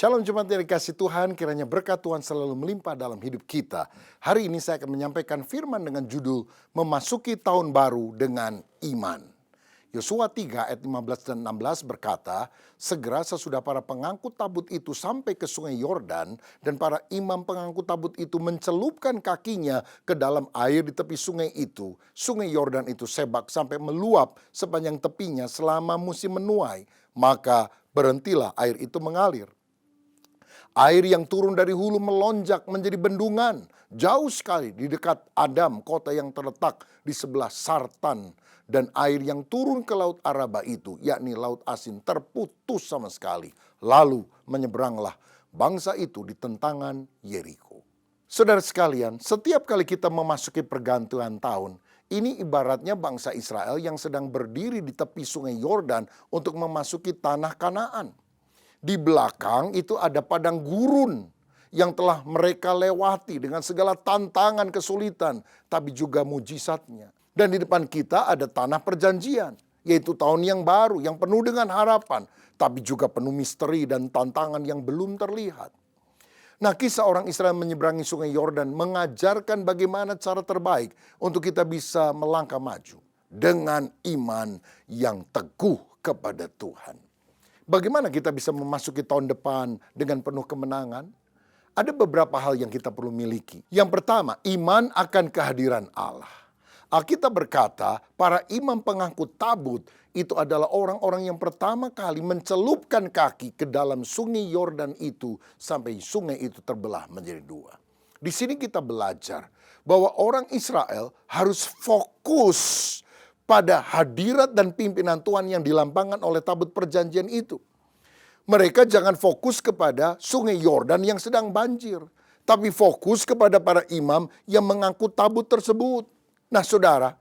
Shalom jemaat yang dikasih Tuhan, kiranya berkat Tuhan selalu melimpah dalam hidup kita. Hari ini saya akan menyampaikan firman dengan judul Memasuki Tahun Baru dengan Iman. Yosua 3 ayat 15 dan 16 berkata, segera sesudah para pengangkut tabut itu sampai ke sungai Yordan, dan para imam pengangkut tabut itu mencelupkan kakinya ke dalam air di tepi sungai itu. Sungai Yordan itu sebak sampai meluap sepanjang tepinya selama musim menuai. Maka berhentilah air itu mengalir. Air yang turun dari hulu melonjak menjadi bendungan jauh sekali di dekat Adam, kota yang terletak di sebelah Sartan. Dan air yang turun ke Laut Araba itu, yakni Laut Asin, terputus sama sekali. Lalu menyeberanglah bangsa itu di tentangan Yeriko. Saudara sekalian, setiap kali kita memasuki pergantian tahun, ini ibaratnya bangsa Israel yang sedang berdiri di tepi sungai Yordan untuk memasuki tanah Kanaan. Di belakang itu ada padang gurun yang telah mereka lewati dengan segala tantangan, kesulitan, tapi juga mujizatnya. Dan di depan kita ada tanah perjanjian, yaitu tahun yang baru, yang penuh dengan harapan, tapi juga penuh misteri dan tantangan yang belum terlihat. Nah, kisah orang Israel menyeberangi sungai Yordan mengajarkan bagaimana cara terbaik untuk kita bisa melangkah maju dengan iman yang teguh kepada Tuhan. Bagaimana kita bisa memasuki tahun depan dengan penuh kemenangan? Ada beberapa hal yang kita perlu miliki. Yang pertama, iman akan kehadiran Allah. Alkitab berkata, para imam pengangkut tabut itu adalah orang-orang yang pertama kali mencelupkan kaki ke dalam sungai Yordan itu sampai sungai itu terbelah menjadi dua. Di sini kita belajar bahwa orang Israel harus fokus pada hadirat dan pimpinan Tuhan yang dilambangkan oleh tabut perjanjian itu. Mereka jangan fokus kepada sungai Yordan yang sedang banjir, tapi fokus kepada para imam yang mengangkut tabut tersebut. Nah saudara,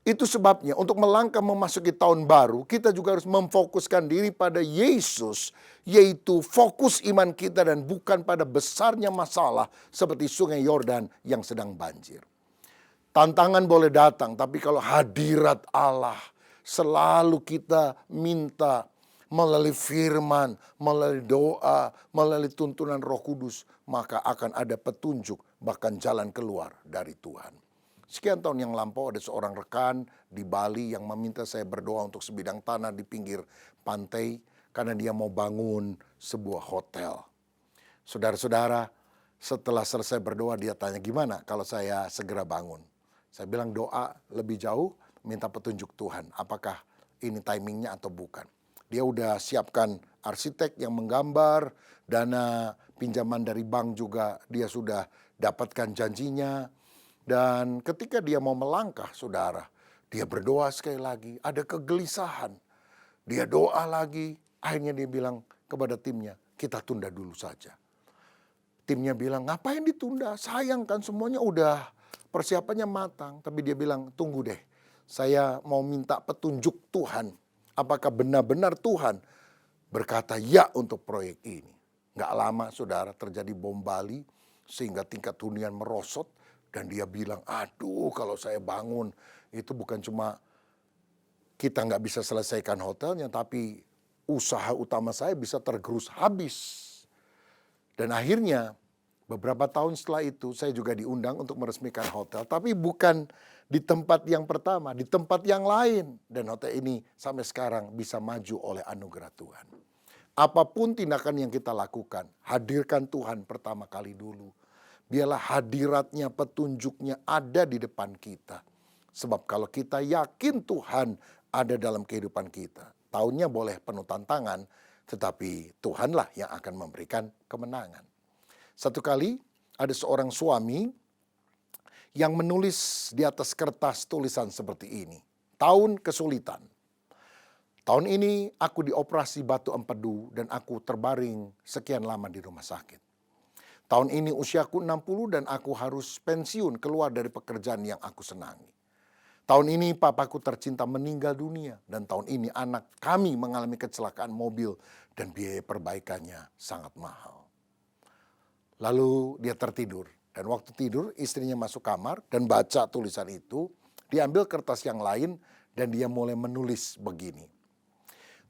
itu sebabnya untuk melangkah memasuki tahun baru, kita juga harus memfokuskan diri pada Yesus, yaitu fokus iman kita dan bukan pada besarnya masalah seperti sungai Yordan yang sedang banjir. Tantangan boleh datang, tapi kalau hadirat Allah selalu kita minta melalui firman, melalui doa, melalui tuntunan Roh Kudus, maka akan ada petunjuk bahkan jalan keluar dari Tuhan. Sekian tahun yang lampau ada seorang rekan di Bali yang meminta saya berdoa untuk sebidang tanah di pinggir pantai karena dia mau bangun sebuah hotel. Saudara-saudara, setelah selesai berdoa dia tanya gimana kalau saya segera bangun. Saya bilang doa lebih jauh, minta petunjuk Tuhan. Apakah ini timingnya atau bukan. Dia udah siapkan arsitek yang menggambar, dana pinjaman dari bank juga dia sudah dapatkan janjinya. Dan ketika dia mau melangkah, saudara, dia berdoa sekali lagi, ada kegelisahan. Dia doa lagi, akhirnya dia bilang kepada timnya, kita tunda dulu saja. Timnya bilang, ngapain ditunda? Sayang kan semuanya udah persiapannya matang. Tapi dia bilang, tunggu deh. Saya mau minta petunjuk Tuhan. Apakah benar-benar Tuhan berkata ya untuk proyek ini. Nggak lama saudara terjadi bom Bali. Sehingga tingkat hunian merosot. Dan dia bilang, aduh kalau saya bangun. Itu bukan cuma kita nggak bisa selesaikan hotelnya. Tapi usaha utama saya bisa tergerus habis. Dan akhirnya beberapa tahun setelah itu saya juga diundang untuk meresmikan hotel. Tapi bukan di tempat yang pertama, di tempat yang lain. Dan hotel ini sampai sekarang bisa maju oleh anugerah Tuhan. Apapun tindakan yang kita lakukan, hadirkan Tuhan pertama kali dulu. Biarlah hadiratnya, petunjuknya ada di depan kita. Sebab kalau kita yakin Tuhan ada dalam kehidupan kita, tahunnya boleh penuh tantangan, tetapi Tuhanlah yang akan memberikan kemenangan. Satu kali ada seorang suami yang menulis di atas kertas tulisan seperti ini. Tahun kesulitan. Tahun ini aku dioperasi batu empedu dan aku terbaring sekian lama di rumah sakit. Tahun ini usiaku 60 dan aku harus pensiun keluar dari pekerjaan yang aku senangi. Tahun ini papaku tercinta meninggal dunia dan tahun ini anak kami mengalami kecelakaan mobil dan biaya perbaikannya sangat mahal. Lalu dia tertidur dan waktu tidur istrinya masuk kamar dan baca tulisan itu. Diambil kertas yang lain dan dia mulai menulis begini.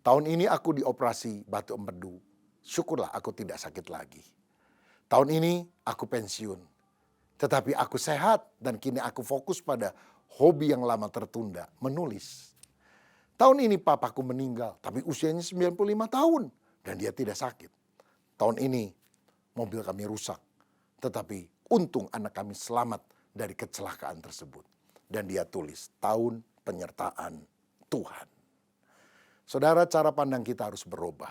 Tahun ini aku dioperasi batu empedu syukurlah aku tidak sakit lagi. Tahun ini aku pensiun, tetapi aku sehat dan kini aku fokus pada hobi yang lama tertunda, menulis. Tahun ini papaku meninggal, tapi usianya 95 tahun dan dia tidak sakit. Tahun ini mobil kami rusak, tetapi untung anak kami selamat dari kecelakaan tersebut. Dan dia tulis, tahun penyertaan Tuhan. Saudara, cara pandang kita harus berubah.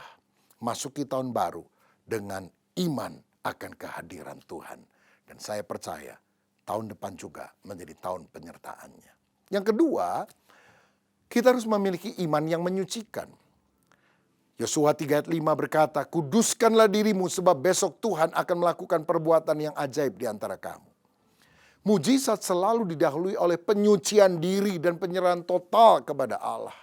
Masuki tahun baru dengan iman akan kehadiran Tuhan. Dan saya percaya tahun depan juga menjadi tahun penyertaannya. Yang kedua, kita harus memiliki iman yang menyucikan. Yosua 3 ayat 5 berkata, kuduskanlah dirimu sebab besok Tuhan akan melakukan perbuatan yang ajaib di antara kamu. Mujizat selalu didahului oleh penyucian diri dan penyerahan total kepada Allah.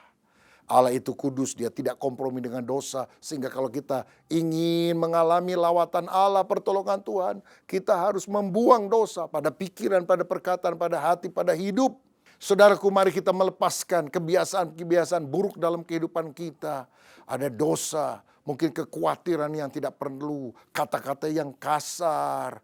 Allah itu kudus, dia tidak kompromi dengan dosa. Sehingga kalau kita ingin mengalami lawatan Allah, pertolongan Tuhan, kita harus membuang dosa pada pikiran, pada perkataan, pada hati, pada hidup. Saudaraku, mari kita melepaskan kebiasaan-kebiasaan buruk dalam kehidupan kita. Ada dosa, mungkin kekhawatiran yang tidak perlu, kata-kata yang kasar,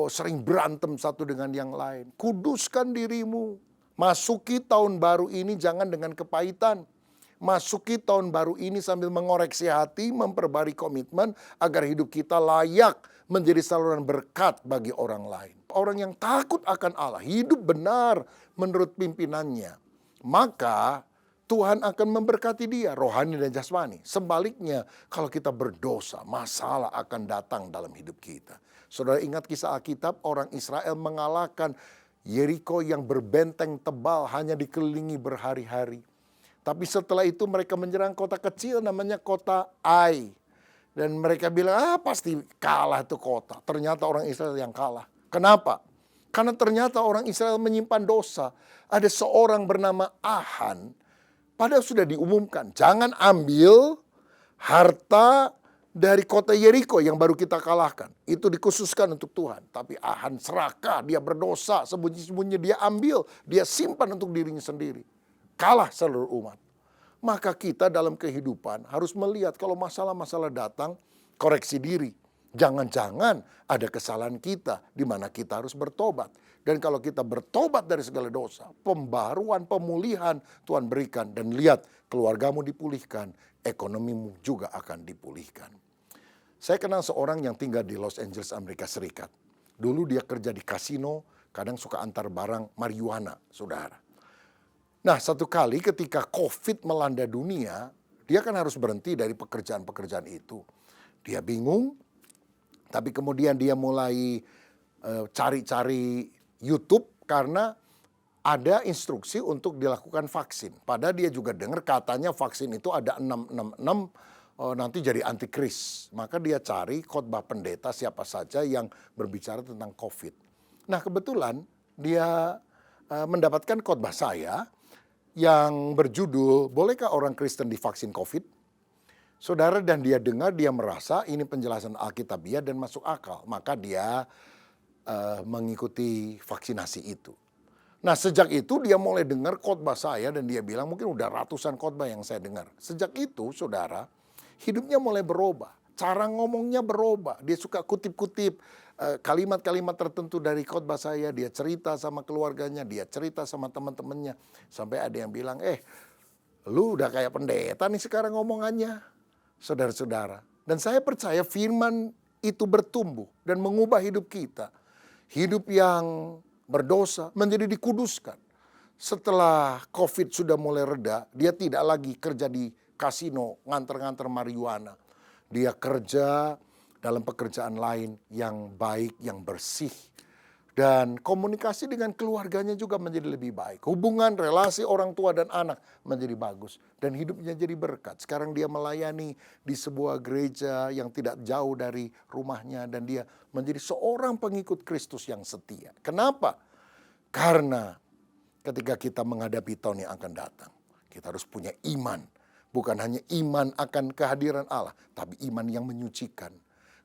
sering berantem satu dengan yang lain. Kuduskan dirimu. Masuki tahun baru ini jangan dengan kepahitan. Masuki tahun baru ini sambil mengoreksi hati, memperbarui komitmen agar hidup kita layak menjadi saluran berkat bagi orang lain. Orang yang takut akan Allah, hidup benar menurut pimpinannya, maka Tuhan akan memberkati dia, rohani dan jasmani. Sebaliknya, kalau kita berdosa, masalah akan datang dalam hidup kita. Saudara ingat kisah Alkitab, orang Israel mengalahkan Yeriko yang berbenteng tebal hanya dikelilingi berhari-hari. Tapi setelah itu mereka menyerang kota kecil namanya kota Ai. Dan mereka bilang, pasti kalah itu kota. Ternyata orang Israel yang kalah. Kenapa? Karena ternyata orang Israel menyimpan dosa. Ada seorang bernama Ahan. Padahal sudah diumumkan, jangan ambil harta dari kota Yeriko yang baru kita kalahkan. Itu dikhususkan untuk Tuhan. Tapi Ahan serakah, dia berdosa, sembunyi-sembunyi dia ambil. Dia simpan untuk dirinya sendiri. Kalah seluruh umat. Maka kita dalam kehidupan harus melihat kalau masalah-masalah datang, koreksi diri. Jangan-jangan ada kesalahan kita di mana kita harus bertobat. Dan kalau kita bertobat dari segala dosa, pembaruan, pemulihan Tuhan berikan. Dan lihat keluargamu dipulihkan, ekonomimu juga akan dipulihkan. Saya kenal seorang yang tinggal di Los Angeles, Amerika Serikat. Dulu dia kerja di kasino, kadang suka antar barang marijuana, saudara. Nah, satu kali ketika COVID melanda dunia, dia kan harus berhenti dari pekerjaan-pekerjaan itu. Dia bingung, tapi kemudian dia mulai cari-cari YouTube karena ada instruksi untuk dilakukan vaksin. Padahal dia juga dengar katanya vaksin itu ada 666 nanti jadi antikris. Maka dia cari khotbah pendeta siapa saja yang berbicara tentang COVID. Nah, kebetulan dia mendapatkan khotbah saya yang berjudul, bolehkah orang Kristen divaksin COVID? Saudara, dan dia dengar, dia merasa ini penjelasan Alkitabiah dan masuk akal. Maka dia mengikuti vaksinasi itu. Nah, sejak itu dia mulai dengar khotbah saya dan dia bilang mungkin udah ratusan khotbah yang saya dengar. Sejak itu, saudara, hidupnya mulai berubah. Cara ngomongnya berubah. Dia suka kutip-kutip kalimat-kalimat tertentu dari khotbah saya. Dia cerita sama keluarganya, dia cerita sama teman-temannya. Sampai ada yang bilang, lu udah kayak pendeta nih sekarang ngomongannya. Saudara-saudara. Dan saya percaya firman itu bertumbuh dan mengubah hidup kita. Hidup yang berdosa menjadi dikuduskan. Setelah COVID sudah mulai reda, dia tidak lagi kerja di kasino, nganter-nganter marijuana. Dia kerja dalam pekerjaan lain yang baik, yang bersih. Dan komunikasi dengan keluarganya juga menjadi lebih baik. Hubungan, relasi orang tua dan anak menjadi bagus. Dan hidupnya jadi berkat. Sekarang dia melayani di sebuah gereja yang tidak jauh dari rumahnya. Dan dia menjadi seorang pengikut Kristus yang setia. Kenapa? Karena ketika kita menghadapi tahun yang akan datang, kita harus punya iman. Bukan hanya iman akan kehadiran Allah, tapi iman yang menyucikan.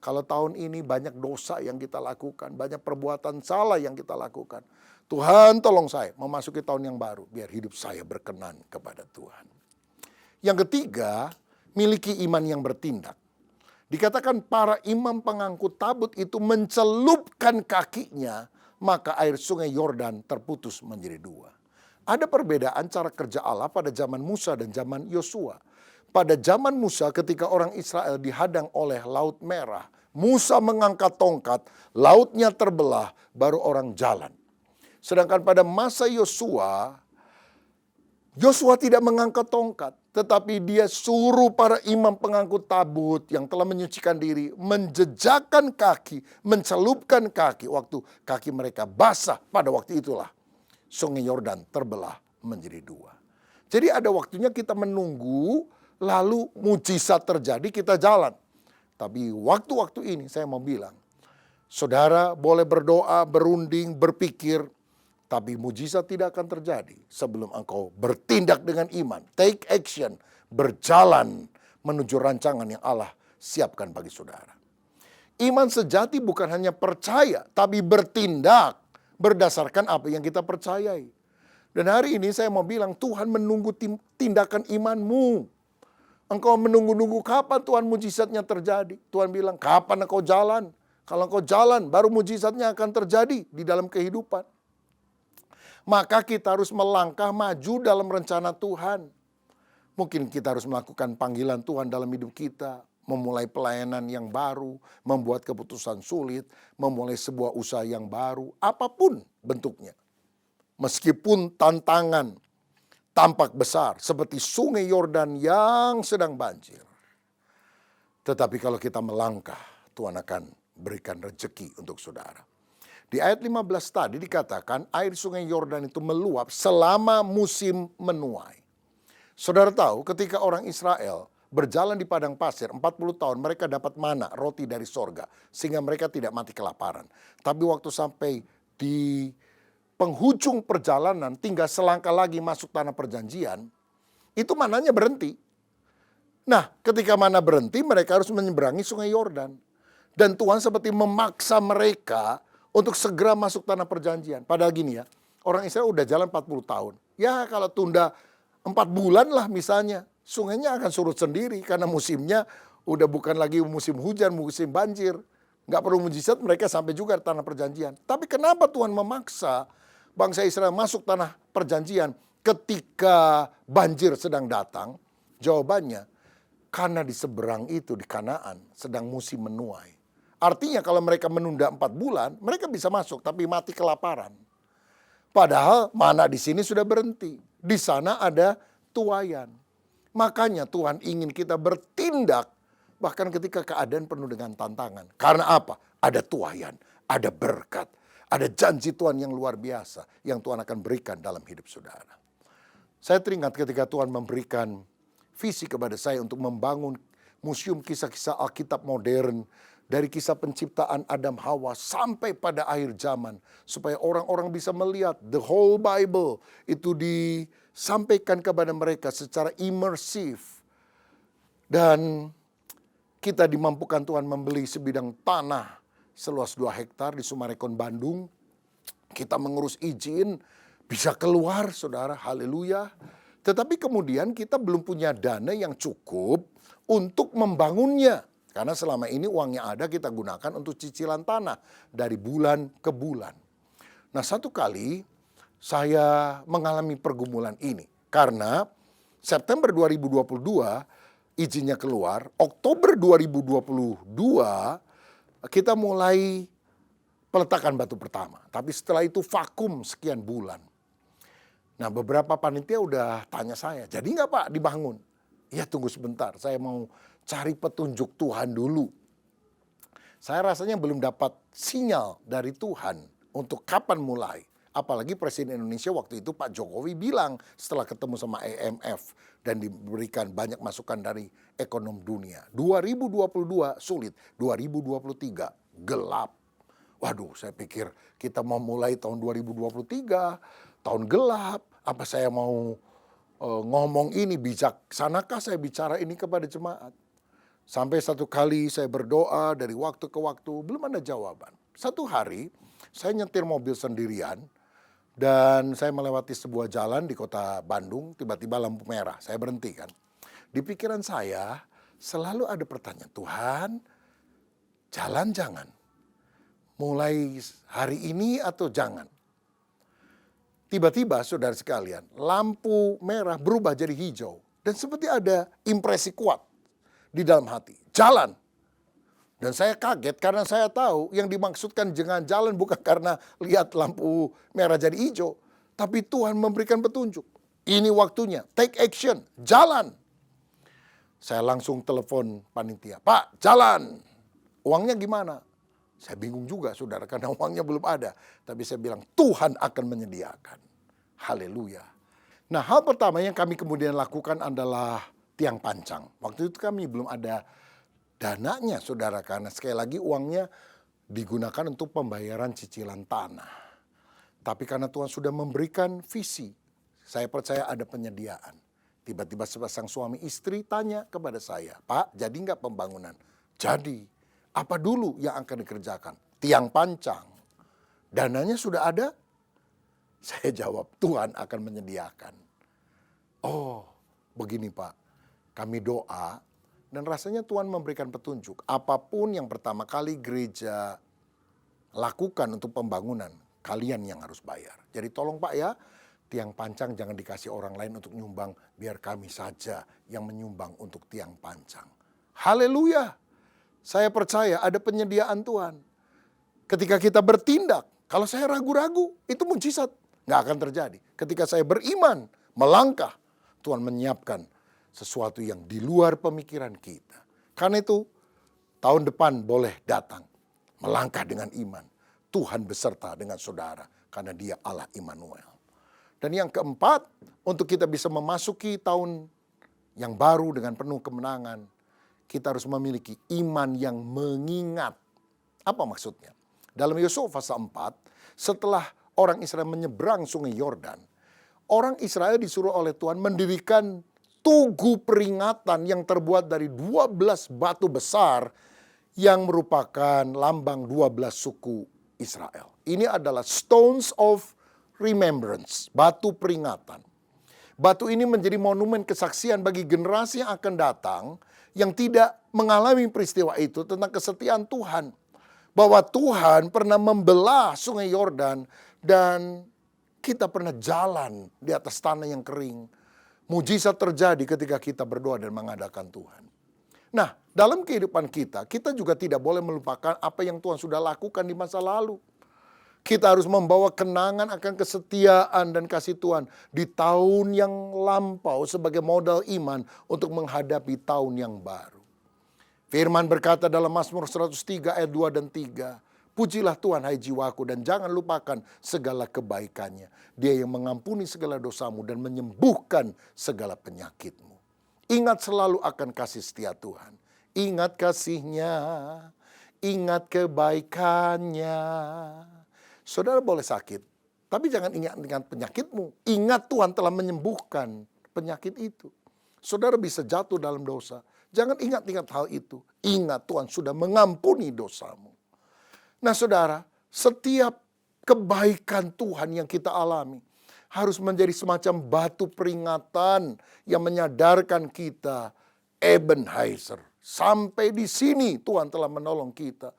Kalau tahun ini banyak dosa yang kita lakukan, banyak perbuatan salah yang kita lakukan. Tuhan tolong saya memasuki tahun yang baru, biar hidup saya berkenan kepada Tuhan. Yang ketiga, miliki iman yang bertindak. Dikatakan para imam pengangkut tabut itu mencelupkan kakinya, maka air sungai Yordan terputus menjadi dua. Ada perbedaan cara kerja Allah pada zaman Musa dan zaman Yosua. Pada zaman Musa ketika orang Israel dihadang oleh Laut Merah, Musa mengangkat tongkat, lautnya terbelah, baru orang jalan. Sedangkan pada masa Yosua, Yosua tidak mengangkat tongkat, tetapi dia suruh para imam pengangkut tabut yang telah menyucikan diri menjejakkan kaki, mencelupkan kaki. Waktu kaki mereka basah, pada waktu itulah sungai Yordan terbelah menjadi dua. Jadi ada waktunya kita menunggu, lalu mujizat terjadi, kita jalan. Tapi waktu-waktu ini saya mau bilang, saudara boleh berdoa, berunding, berpikir, tapi mujizat tidak akan terjadi sebelum engkau bertindak dengan iman. Take action, berjalan menuju rancangan yang Allah siapkan bagi saudara. Iman sejati bukan hanya percaya, tapi bertindak berdasarkan apa yang kita percayai. Dan hari ini saya mau bilang, Tuhan menunggu tindakan imanmu. Engkau menunggu-nunggu kapan Tuhan mujizatnya terjadi. Tuhan bilang, kapan engkau jalan? Kalau engkau jalan, baru mujizatnya akan terjadi di dalam kehidupan. Maka kita harus melangkah maju dalam rencana Tuhan. Mungkin kita harus melakukan panggilan Tuhan dalam hidup kita. Memulai pelayanan yang baru, membuat keputusan sulit, memulai sebuah usaha yang baru, apapun bentuknya. Meskipun tantangan tampak besar seperti sungai Yordan yang sedang banjir. Tetapi kalau kita melangkah, Tuhan akan berikan rezeki untuk saudara. Di ayat 15 tadi dikatakan air sungai Yordan itu meluap selama musim menuai. Saudara tahu ketika orang Israel berjalan di padang pasir 40 tahun mereka dapat mana, roti dari sorga. Sehingga mereka tidak mati kelaparan. Tapi waktu sampai di penghujung perjalanan tinggal selangkah lagi masuk tanah perjanjian, itu mananya berhenti. Nah ketika mana berhenti mereka harus menyeberangi sungai Yordan. Dan Tuhan seperti memaksa mereka untuk segera masuk tanah perjanjian. Padahal gini ya, orang Israel udah jalan 40 tahun. Ya kalau tunda 4 bulan lah misalnya, sungainya akan surut sendiri karena musimnya udah bukan lagi musim hujan, musim banjir. Nggak perlu mujizat, mereka sampai juga di tanah perjanjian. Tapi kenapa Tuhan memaksa bangsa Israel masuk tanah perjanjian ketika banjir sedang datang? Jawabannya, karena di seberang itu di Kanaan sedang musim menuai. Artinya kalau mereka menunda 4 bulan, mereka bisa masuk tapi mati kelaparan. Padahal mana di sini sudah berhenti. Di sana ada tuaian. Makanya Tuhan ingin kita bertindak bahkan ketika keadaan penuh dengan tantangan. Karena apa? Ada tuaian, ada berkat, ada janji Tuhan yang luar biasa yang Tuhan akan berikan dalam hidup saudara. Saya teringat ketika Tuhan memberikan visi kepada saya untuk membangun museum kisah-kisah Alkitab modern. Dari kisah penciptaan Adam Hawa sampai pada akhir zaman. Supaya orang-orang bisa melihat the whole Bible itu disampaikan kepada mereka secara imersif. Dan kita dimampukan Tuhan membeli sebidang tanah seluas 2 hektar di Sumarekon, Bandung. Kita mengurus izin, bisa keluar saudara, haleluya. Tetapi kemudian kita belum punya dana yang cukup untuk membangunnya. Karena selama ini uang yang ada kita gunakan untuk cicilan tanah dari bulan ke bulan. Nah satu kali saya mengalami pergumulan ini. Karena September 2022 izinnya keluar, Oktober 2022 kita mulai peletakan batu pertama. Tapi setelah itu vakum sekian bulan. Nah beberapa panitia udah tanya saya, jadi nggak Pak dibangun? Ya tunggu sebentar, saya mau cari petunjuk Tuhan dulu. Saya rasanya belum dapat sinyal dari Tuhan untuk kapan mulai. Apalagi Presiden Indonesia waktu itu Pak Jokowi bilang setelah ketemu sama IMF dan diberikan banyak masukan dari ekonom dunia. 2022 sulit, 2023 gelap. Waduh, saya pikir kita mau mulai tahun 2023, tahun gelap. Apa saya mau ngomong ini bijaksanakah saya bicara ini kepada jemaat? Sampai satu kali saya berdoa dari waktu ke waktu, belum ada jawaban. Satu hari saya nyetir mobil sendirian dan saya melewati sebuah jalan di kota Bandung, tiba-tiba lampu merah, saya berhenti kan. Di pikiran saya, selalu ada pertanyaan, Tuhan, jalan jangan? Mulai hari ini atau jangan? Tiba-tiba saudara sekalian, lampu merah berubah jadi hijau. Dan seperti ada impresi kuat di dalam hati. Jalan. Dan saya kaget karena saya tahu yang dimaksudkan dengan jalan bukan karena lihat lampu merah jadi hijau. Tapi Tuhan memberikan petunjuk. Ini waktunya, take action, jalan. Saya langsung telepon panitia, Pak, jalan. Uangnya gimana? Saya bingung juga saudara, karena uangnya belum ada. Tapi saya bilang, Tuhan akan menyediakan. Haleluya. Nah, hal pertama yang kami kemudian lakukan adalah tiang pancang. Waktu itu kami belum ada dananya saudara, karena sekali lagi uangnya digunakan untuk pembayaran cicilan tanah. Tapi karena Tuhan sudah memberikan visi, saya percaya ada penyediaan. Tiba-tiba sepasang suami istri tanya kepada saya, Pak, jadi nggak pembangunan? Jadi. Apa dulu yang akan dikerjakan? Tiang pancang. Dananya sudah ada? Saya jawab, Tuhan akan menyediakan. Oh, begini Pak. Kami doa dan rasanya Tuhan memberikan petunjuk. Apapun yang pertama kali gereja lakukan untuk pembangunan, kalian yang harus bayar. Jadi tolong Pak ya, tiang pancang jangan dikasih orang lain untuk nyumbang. Biar kami saja yang menyumbang untuk tiang pancang. Haleluya. Saya percaya ada penyediaan Tuhan. Ketika kita bertindak, kalau saya ragu-ragu, itu mujizat. Nggak akan terjadi. Ketika saya beriman, melangkah, Tuhan menyiapkan sesuatu yang di luar pemikiran kita. Karena itu, tahun depan boleh datang. Melangkah dengan iman. Tuhan beserta dengan saudara. Karena dia Allah Immanuel. Dan yang keempat, untuk kita bisa memasuki tahun yang baru dengan penuh kemenangan, kita harus memiliki iman yang mengingat. Apa maksudnya? Dalam Yosua pasal 4, setelah orang Israel menyeberang sungai Yordan, orang Israel disuruh oleh Tuhan mendirikan tugu peringatan yang terbuat dari 12 batu besar yang merupakan lambang 12 suku Israel. Ini adalah Stones of Remembrance, batu peringatan. Batu ini menjadi monumen kesaksian bagi generasi yang akan datang yang tidak mengalami peristiwa itu tentang kesetiaan Tuhan. Bahwa Tuhan pernah membelah sungai Yordan dan kita pernah jalan di atas tanah yang kering. Mujizat terjadi ketika kita berdoa dan mengadakan Tuhan. Nah, dalam kehidupan kita, kita juga tidak boleh melupakan apa yang Tuhan sudah lakukan di masa lalu. Kita harus membawa kenangan akan kesetiaan dan kasih Tuhan di tahun yang lampau sebagai modal iman untuk menghadapi tahun yang baru. Firman berkata dalam Mazmur 103 ayat 2 dan 3. Pujilah Tuhan hai jiwaku dan jangan lupakan segala kebaikannya. Dia yang mengampuni segala dosamu dan menyembuhkan segala penyakitmu. Ingat selalu akan kasih setia Tuhan. Ingat kasihnya, ingat kebaikannya. Saudara boleh sakit, tapi jangan ingat penyakitmu. Ingat Tuhan telah menyembuhkan penyakit itu. Saudara bisa jatuh dalam dosa. Jangan ingat-ingat hal itu. Ingat Tuhan sudah mengampuni dosamu. Nah saudara, setiap kebaikan Tuhan yang kita alami harus menjadi semacam batu peringatan yang menyadarkan kita, Ebenezer, sampai di sini Tuhan telah menolong kita.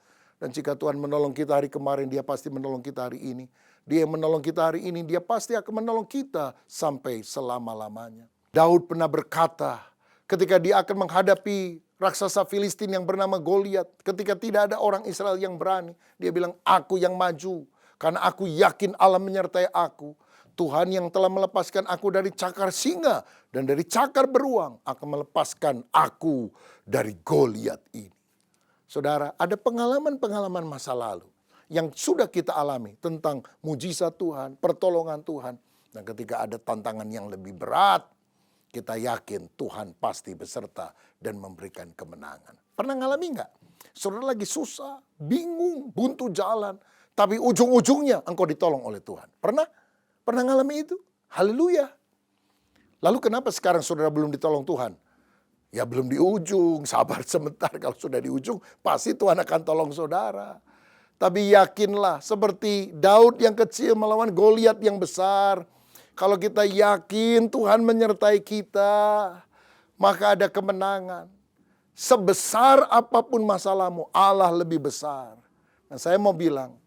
Dan jika Tuhan menolong kita hari kemarin, Dia pasti menolong kita hari ini. Dia yang menolong kita hari ini, Dia pasti akan menolong kita sampai selama-lamanya. Daud pernah berkata, ketika dia akan menghadapi raksasa Filistin yang bernama Goliat, ketika tidak ada orang Israel yang berani, dia bilang, aku yang maju, karena aku yakin Allah menyertai aku. Tuhan yang telah melepaskan aku dari cakar singa dan dari cakar beruang akan melepaskan aku dari Goliat ini. Saudara, ada pengalaman-pengalaman masa lalu yang sudah kita alami tentang mujizat Tuhan, pertolongan Tuhan. Dan ketika ada tantangan yang lebih berat, kita yakin Tuhan pasti beserta dan memberikan kemenangan. Pernah ngalami nggak? Saudara lagi susah, bingung, buntu jalan, tapi ujung-ujungnya engkau ditolong oleh Tuhan. Pernah? Pernah ngalami itu? Haleluya. Lalu kenapa sekarang saudara belum ditolong Tuhan? Ya belum di ujung, sabar sebentar, kalau sudah di ujung pasti Tuhan akan tolong saudara. Tapi yakinlah seperti Daud yang kecil melawan Goliat yang besar. Kalau kita yakin Tuhan menyertai kita, maka ada kemenangan. Sebesar apapun masalahmu, Allah lebih besar. Dan saya mau bilang,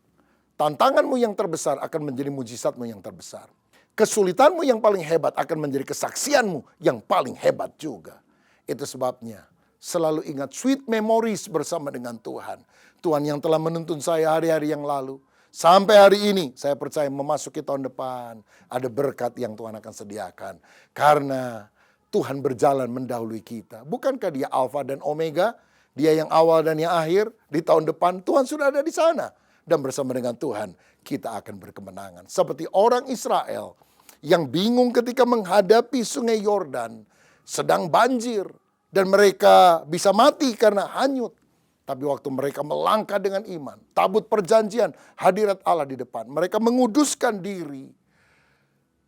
tantanganmu yang terbesar akan menjadi mujizatmu yang terbesar. Kesulitanmu yang paling hebat akan menjadi kesaksianmu yang paling hebat juga. Itu sebabnya selalu ingat sweet memories bersama dengan Tuhan. Tuhan yang telah menuntun saya hari-hari yang lalu. Sampai hari ini saya percaya memasuki tahun depan ada berkat yang Tuhan akan sediakan. Karena Tuhan berjalan mendahului kita. Bukankah dia Alfa dan Omega? Dia yang awal dan yang akhir. Di tahun depan Tuhan sudah ada di sana. Dan bersama dengan Tuhan kita akan berkemenangan. Seperti orang Israel yang bingung ketika menghadapi sungai Yordan. Sedang banjir. Dan mereka bisa mati karena hanyut. Tapi waktu mereka melangkah dengan iman. Tabut perjanjian, hadirat Allah di depan. Mereka menguduskan diri.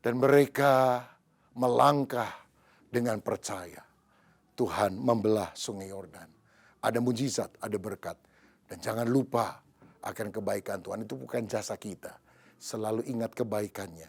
Dan mereka melangkah dengan percaya. Tuhan membelah sungai Yordan. Ada mujizat, ada berkat. Dan jangan lupa akan kebaikan Tuhan. Itu bukan jasa kita. Selalu ingat kebaikannya.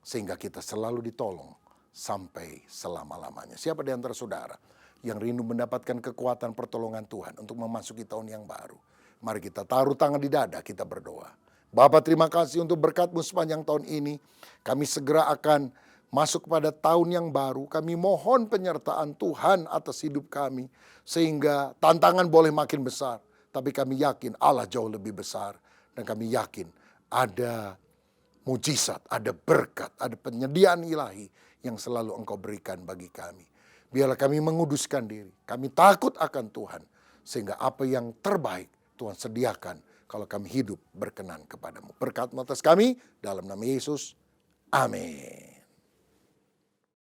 Sehingga kita selalu ditolong sampai selama-lamanya. Siapa di antara saudara yang rindu mendapatkan kekuatan pertolongan Tuhan untuk memasuki tahun yang baru? Mari kita taruh tangan di dada, kita berdoa. Bapa, terima kasih untuk berkat-Mu sepanjang tahun ini. Kami segera akan masuk kepada tahun yang baru. Kami mohon penyertaan Tuhan atas hidup kami. Sehingga tantangan boleh makin besar. Tapi kami yakin Allah jauh lebih besar. Dan kami yakin ada mujizat, ada berkat, ada penyediaan ilahi yang selalu Engkau berikan bagi kami. Biarlah kami menguduskan diri. Kami takut akan Tuhan. Sehingga apa yang terbaik Tuhan sediakan kalau kami hidup berkenan kepadamu. Berkat-Mu atas kami dalam nama Yesus. Amin.